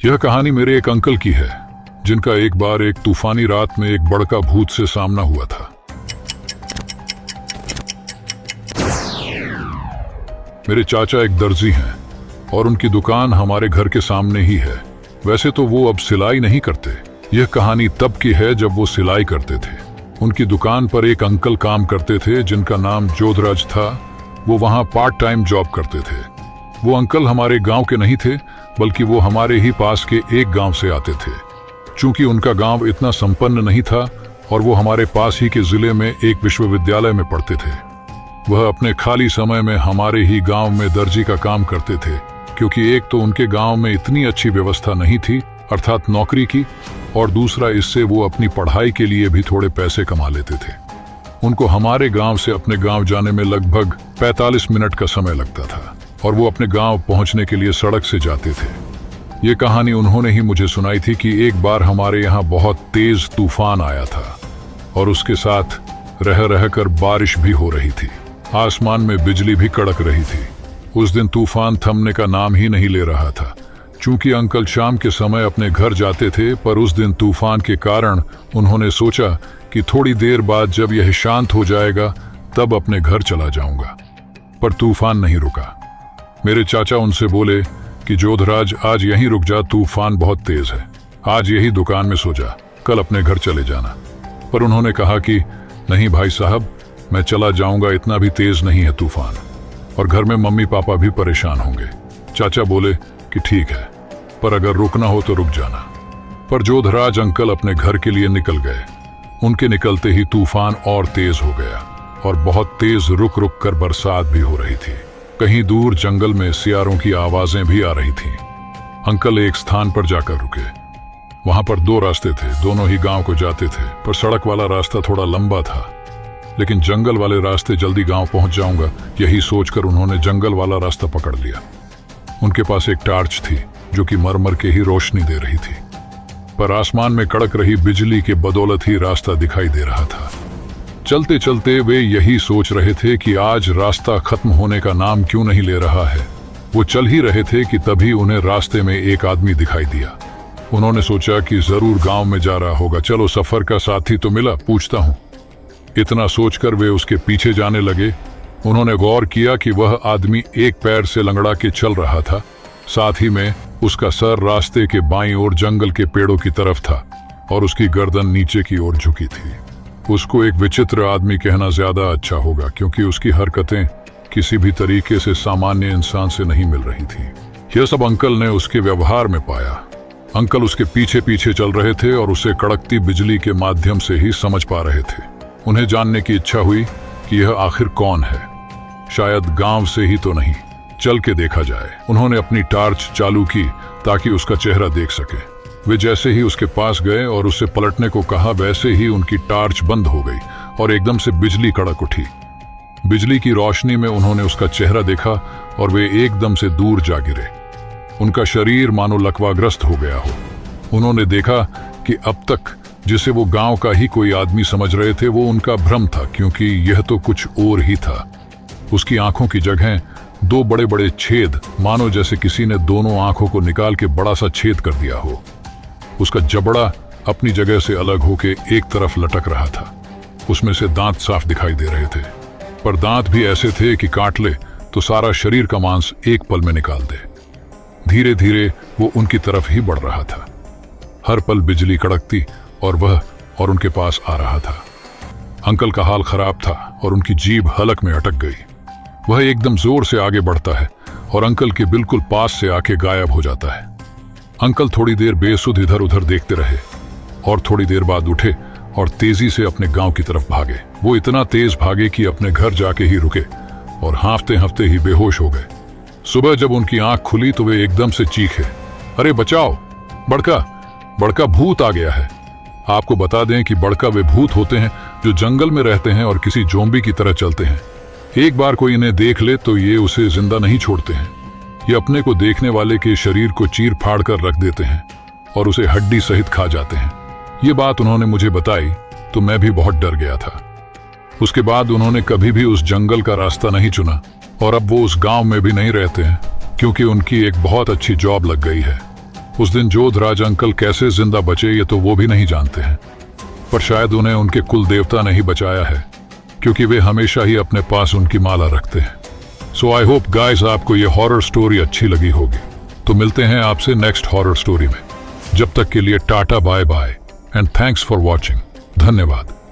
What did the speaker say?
यह कहानी मेरे एक अंकल की है जिनका एक बार एक तूफानी रात में एक बड़का भूत से सामना हुआ था। मेरे चाचा एक दर्जी हैं और उनकी दुकान हमारे घर के सामने ही है। वैसे तो वो अब सिलाई नहीं करते। यह कहानी तब की है जब वो सिलाई करते थे। उनकी दुकान पर एक अंकल काम करते थे जिनका नाम जोधराज था। वो वहां पार्ट टाइम जॉब करते थे। वो अंकल हमारे गांव के नहीं थे, बल्कि वो हमारे ही पास के एक गांव से आते थे। चूंकि उनका गांव इतना संपन्न नहीं था और वो हमारे पास ही के जिले में एक विश्वविद्यालय में पढ़ते थे, वह अपने खाली समय में हमारे ही गांव में दर्जी का काम करते थे। क्योंकि एक तो उनके गांव में इतनी अच्छी व्यवस्था नहीं थी, अर्थात नौकरी की, और दूसरा इससे वो अपनी पढ़ाई के लिए भी थोड़े पैसे कमा लेते थे। उनको हमारे गांव से अपने गांव जाने में लगभग 45 मिनट का समय लगता था और वो अपने गांव पहुंचने के लिए सड़क से जाते थे। ये कहानी उन्होंने ही मुझे सुनाई थी कि एक बार हमारे यहाँ बहुत तेज तूफान आया था और उसके साथ रह रहकर बारिश भी हो रही थी। आसमान में बिजली भी कड़क रही थी। उस दिन तूफान थमने का नाम ही नहीं ले रहा था। चूंकि अंकल शाम के समय अपने घर जाते थे, पर उस दिन तूफान के कारण उन्होंने सोचा कि थोड़ी देर बाद जब यह शांत हो जाएगा तब अपने घर चला जाऊंगा। पर तूफान नहीं रुका। मेरे चाचा उनसे बोले कि जोधराज, आज यहीं रुक जा, तूफान बहुत तेज है। आज यही दुकान में सो जा, कल अपने घर चले जाना। पर उन्होंने कहा कि नहीं भाई साहब, मैं चला जाऊंगा, इतना भी तेज नहीं है तूफान, और घर में मम्मी पापा भी परेशान होंगे। चाचा बोले कि ठीक है, पर अगर रुकना हो तो रुक जाना। पर जोधराज अंकल अपने घर के लिए निकल गए। उनके निकलते ही तूफान और तेज हो गया और बहुत तेज रुक रुक कर बरसात भी हो रही थी। कहीं दूर जंगल में सियारों की आवाजें भी आ रही थीं। अंकल एक स्थान पर जाकर रुके। वहां पर दो रास्ते थे, दोनों ही गांव को जाते थे, पर सड़क वाला रास्ता थोड़ा लंबा था। लेकिन जंगल वाले रास्ते जल्दी गांव पहुंच जाऊंगा, यही सोचकर उन्होंने जंगल वाला रास्ता पकड़ लिया। उनके पास एक टार्च थी जो कि मरमर के ही रोशनी दे रही थी, पर आसमान में कड़क रही बिजली के बदौलत ही रास्ता दिखाई दे रहा था। चलते चलते वे यही सोच रहे थे कि आज रास्ता खत्म होने का नाम क्यों नहीं ले रहा है। वो चल ही रहे थे कि तभी उन्हें रास्ते में एक आदमी दिखाई दिया। उन्होंने सोचा कि जरूर गांव में जा रहा होगा, चलो सफर का साथी तो मिला, पूछता हूं। इतना सोचकर वे उसके पीछे जाने लगे। उन्होंने गौर किया कि वह आदमी एक पैर से लंगड़ा के चल रहा था, साथ ही में उसका सर रास्ते के बाईं ओर जंगल के पेड़ों की तरफ था और उसकी गर्दन नीचे की ओर झुकी थी। उसको एक विचित्र आदमी कहना ज्यादा अच्छा होगा, क्योंकि उसकी हरकतें किसी भी तरीके से सामान्य इंसान से नहीं मिल रही थी। यह सब अंकल ने उसके व्यवहार में पाया। अंकल उसके पीछे पीछे चल रहे थे और उसे कड़कती बिजली के माध्यम से ही समझ पा रहे थे। उन्हें जानने की इच्छा हुई कि यह आखिर कौन है। शायद गांव से ही तो नहीं, चल के देखा जाए। उन्होंने अपनी टार्च चालू की ताकि उसका चेहरा देख सके। वे जैसे ही उसके पास गए और उससे पलटने को कहा, वैसे ही उनकी टार्च बंद हो गई और एकदम से बिजली कड़क उठी। बिजली की रोशनी में उन्होंने उसका चेहरा देखा और वे एकदम से दूर जा गिरे। उनका शरीर मानो लकवाग्रस्त हो गया हो। उन्होंने देखा कि अब तक जिसे वो गांव का ही कोई आदमी समझ रहे थे, वो उनका भ्रम था, क्योंकि यह तो कुछ और ही था। उसकी आंखों की जगह दो बड़े बड़े छेद, मानो जैसे किसी ने दोनों आंखों को निकाल के बड़ा सा छेद कर दिया हो। उसका जबड़ा अपनी जगह से अलग होके एक तरफ लटक रहा था। उसमें से दांत साफ दिखाई दे रहे थे, पर दांत भी ऐसे थे कि काट ले तो सारा शरीर का मांस एक पल में निकाल दे। धीरे धीरे वो उनकी तरफ ही बढ़ रहा था। हर पल बिजली कड़कती और वह और उनके पास आ रहा था। अंकल का हाल खराब था और उनकी जीभ हलक में अटक गई। वह एकदम जोर से आगे बढ़ता है और अंकल के बिल्कुल पास से आके गायब हो जाता है। अंकल थोड़ी देर बेसुध इधर उधर देखते रहे और थोड़ी देर बाद उठे और तेजी से अपने गांव की तरफ भागे। वो इतना तेज भागे कि अपने घर जाके ही रुके और हांफते हांफते ही बेहोश हो गए। सुबह जब उनकी आंख खुली तो वे एकदम से चीखे, अरे बचाओ, बड़का बड़का भूत आ गया है। आपको बता दें कि बड़का वे भूत होते हैं जो जंगल में रहते हैं और किसी जोम्बी की तरह चलते हैं। एक बार कोई इन्हें देख ले तो ये उसे जिंदा नहीं छोड़ते हैं। ये अपने को देखने वाले के शरीर को चीर फाड़ कर रख देते हैं और उसे हड्डी सहित खा जाते हैं। ये बात उन्होंने मुझे बताई तो मैं भी बहुत डर गया था। उसके बाद उन्होंने कभी भी उस जंगल का रास्ता नहीं चुना और अब वो उस गांव में भी नहीं रहते हैं, क्योंकि उनकी एक बहुत अच्छी जॉब लग गई है। उस दिन जोधराज अंकल कैसे जिंदा बचे ये तो वो भी नहीं जानते हैं, पर शायद उन्हें उनके कुल देवता ने ही बचाया है, क्योंकि वे हमेशा ही अपने पास उनकी माला रखते हैं। सो आई होप गाइस आपको ये हॉरर स्टोरी अच्छी लगी होगी। तो मिलते हैं आपसे नेक्स्ट हॉरर स्टोरी में। जब तक के लिए tata bye bye and thanks for watching. धन्यवाद।